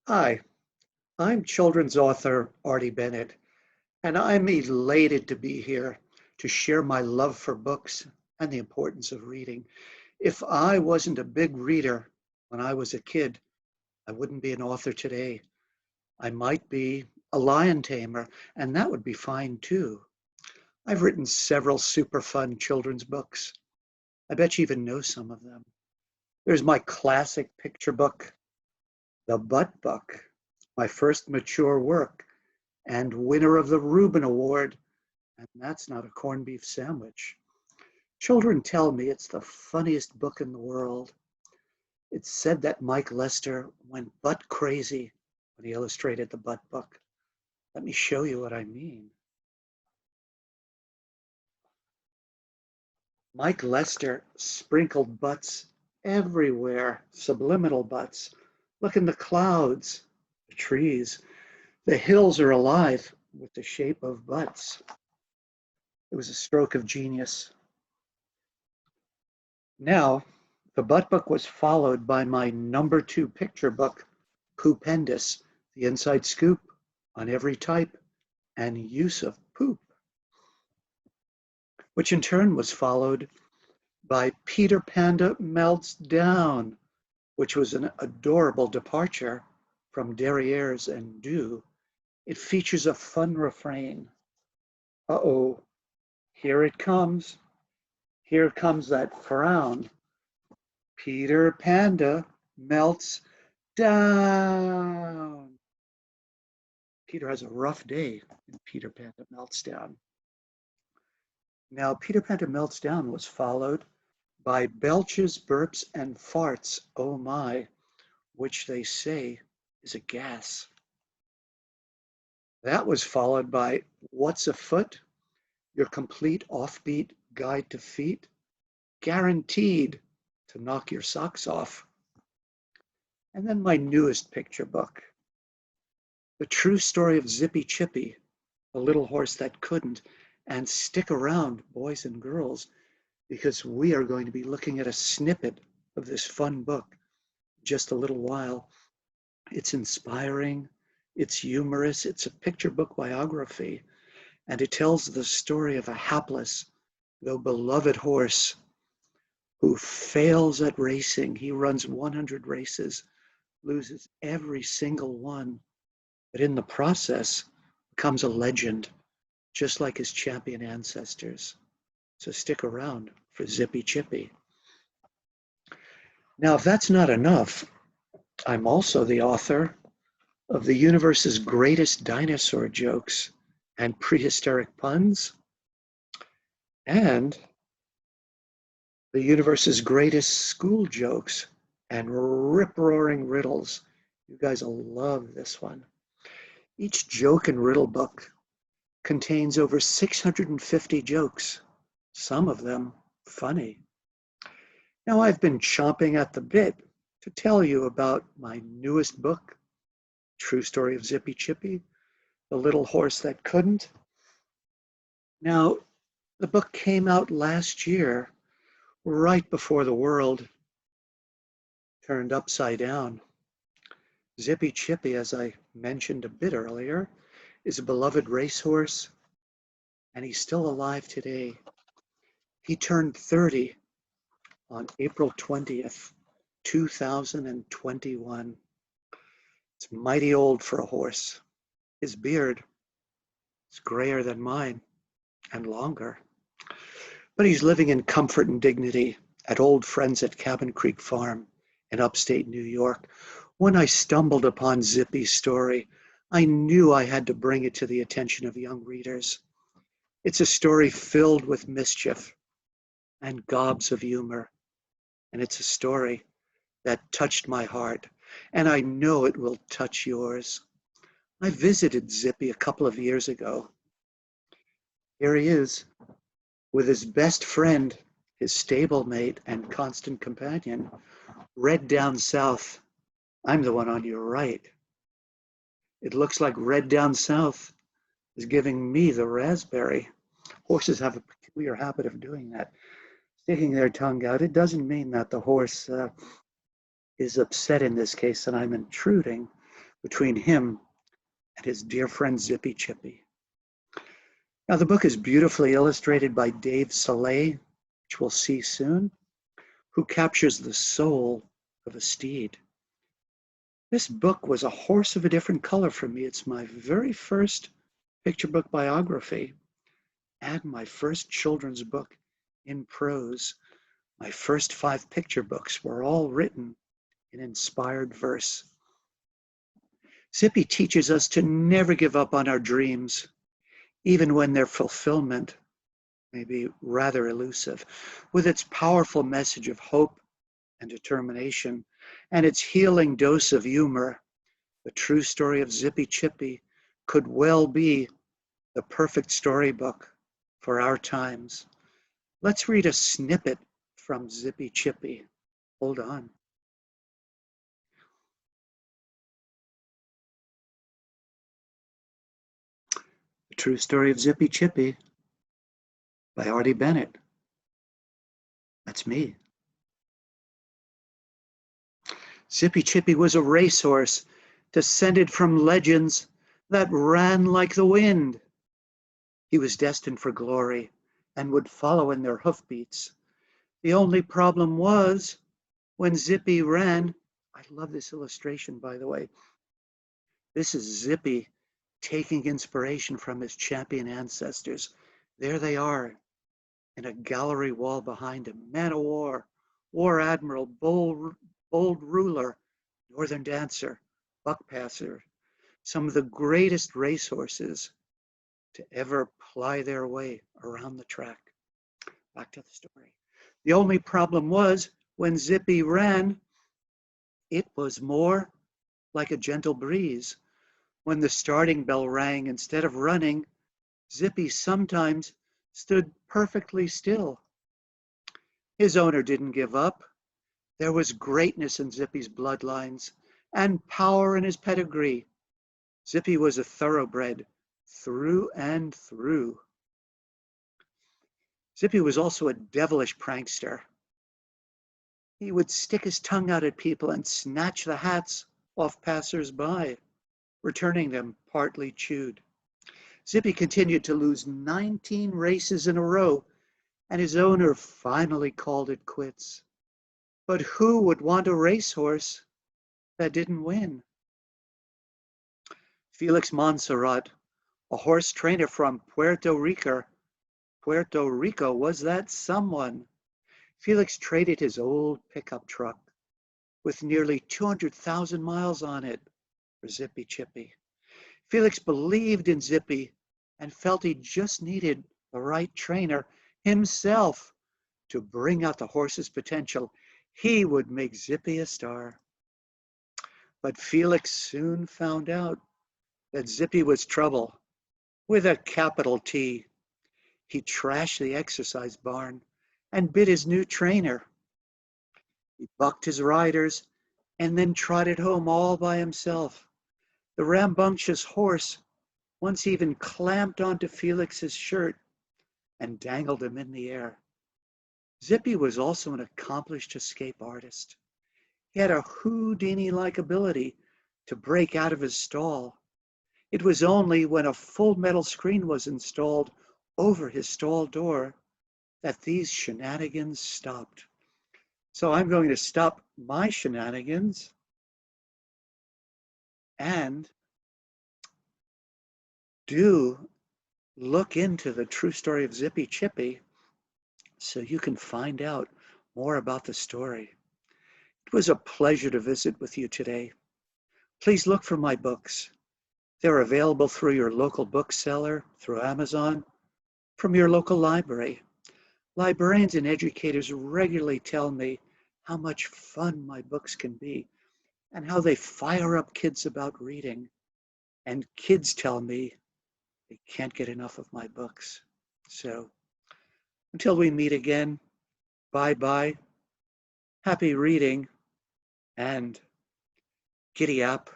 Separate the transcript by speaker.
Speaker 1: Hi, I'm children's author Artie Bennett, and I'm elated to be here to share my love for books and the importance of reading. If I wasn't a big reader when I was a kid, I wouldn't be an author today. I might be a lion tamer, and that would be fine too. I've written several super fun children's books. I bet you even know some of them. There's my classic picture book, The Butt Book, my first mature work and winner of the Reuben Award, and that's not a corned beef sandwich. Children tell me it's the funniest book in the world. It's said that Mike Lester went butt crazy when he illustrated the Butt Book. Let me show you what I mean. Mike Lester sprinkled butts everywhere, subliminal butts. Look in the clouds, the trees. The hills are alive with the shape of butts. It was a stroke of genius. Now, the Butt Book was followed by my #2 picture book, POOPENDOUS, the inside scoop on every type and use of poop, which in turn was followed by PANDA MELTS DOWN, which was an adorable departure from derrieres and do. It features a fun refrain. Uh-oh, here it comes. Here comes that frown. Peter Panda melts down. Peter has a rough day in Peter Panda Melts Down. Now, Peter Panda Melts Down was followed by Belches, Burps, and Farts, oh my, which they say is a gas. That was followed by What's Afoot? Your complete offbeat guide to feet, guaranteed to knock your socks off. And then my newest picture book, The True Story of Zippy Chippy, the little horse that couldn't. And stick around, boys and girls, because we are going to be looking at a snippet of this fun book in just a little while. It's inspiring, it's humorous, it's a picture book biography, and it tells the story of a hapless, though beloved horse who fails at racing. He runs 100 races, loses every single one, but in the process becomes a legend, just like his champion ancestors. So stick around for Zippy Chippy. Now, if that's not enough, I'm also the author of the universe's greatest dinosaur jokes and prehistoric puns, and the universe's greatest school jokes and rip-roaring riddles. You guys will love this one. Each joke and riddle book contains over 650 jokes, some of them funny. Now, I've been chomping at the bit to tell you about my newest book, True Story of Zippy Chippy, the little horse that couldn't. Now, the book came out last year, right before the world turned upside down. Zippy Chippy, as I mentioned a bit earlier, is a beloved racehorse, and he's still alive today. He turned 30 on April 20th, 2021. It's mighty old for a horse. His beard is grayer than mine and longer. But he's living in comfort and dignity at old friends at Cabin Creek Farm in upstate New York. When I stumbled upon Zippy's story, I knew I had to bring it to the attention of young readers. It's a story filled with mischief and gobs of humor, and it's a story that touched my heart, and I know it will touch yours. I visited Zippy a couple of years ago. Here he is with his best friend, his stablemate and constant companion, Red Down South. I'm the one on your right. It looks like Red Down South is giving me the raspberry. Horses have a peculiar habit of doing that, sticking their tongue out. It doesn't mean that the horse is upset in this case that I'm intruding, between him and his dear friend Zippy Chippy. Now, the book is beautifully illustrated by Dave Soleil, which we'll see soon, who captures the soul of a steed. This book was a horse of a different color for me. It's my very first picture book biography and my first children's book in prose. My first 5 picture books were all written in inspired verse. Zippy teaches us to never give up on our dreams, even when their fulfillment may be rather elusive. With its powerful message of hope and determination and its healing dose of humor, the true story of Zippy Chippy could well be the perfect storybook for our times. Let's read a snippet from Zippy Chippy. Hold on. The True Story of Zippy Chippy by Artie Bennett. That's me. Zippy Chippy was a racehorse descended from legends that ran like the wind. He was destined for glory and would follow in their hoofbeats. The only problem was when Zippy ran. I love this illustration, by the way. This is Zippy taking inspiration from his champion ancestors. There they are in a gallery wall behind him. Man of war, war admiral, bold ruler, northern dancer, buck passer, some of the greatest racehorses to ever ply their way around the track. Back to the story. The only problem was when Zippy ran, it was more like a gentle breeze. When the starting bell rang, instead of running, Zippy sometimes stood perfectly still. His owner didn't give up. There was greatness in Zippy's bloodlines and power in his pedigree. Zippy was a thoroughbred through and through. Zippy was also a devilish prankster. He would stick his tongue out at people and snatch the hats off passers-by, returning them partly chewed. Zippy continued to lose 19 races in a row, and his owner finally called it quits. But who would want a racehorse that didn't win? Felix Montserrat, a horse trainer from Puerto Rico, was that someone. Felix traded his old pickup truck with nearly 200,000 miles on it for Zippy Chippy. Felix believed in Zippy and felt he just needed the right trainer himself to bring out the horse's potential. He would make Zippy a star. But Felix soon found out that Zippy was trouble with a capital T. He trashed the exercise barn and bit his new trainer. He bucked his riders and then trotted home all by himself. The rambunctious horse once even clamped onto Felix's shirt and dangled him in the air. Zippy was also an accomplished escape artist. He had a Houdini-like ability to break out of his stall. It was only when a full metal screen was installed over his stall door that these shenanigans stopped. So I'm going to stop my shenanigans and do look into the true story of Zippy Chippy so you can find out more about the story. It was a pleasure to visit with you today. Please look for my books. They're available through your local bookseller, through Amazon, from your local library. Librarians and educators regularly tell me how much fun my books can be and how they fire up kids about reading. And kids tell me they can't get enough of my books. So until we meet again, bye-bye, happy reading, and giddy up.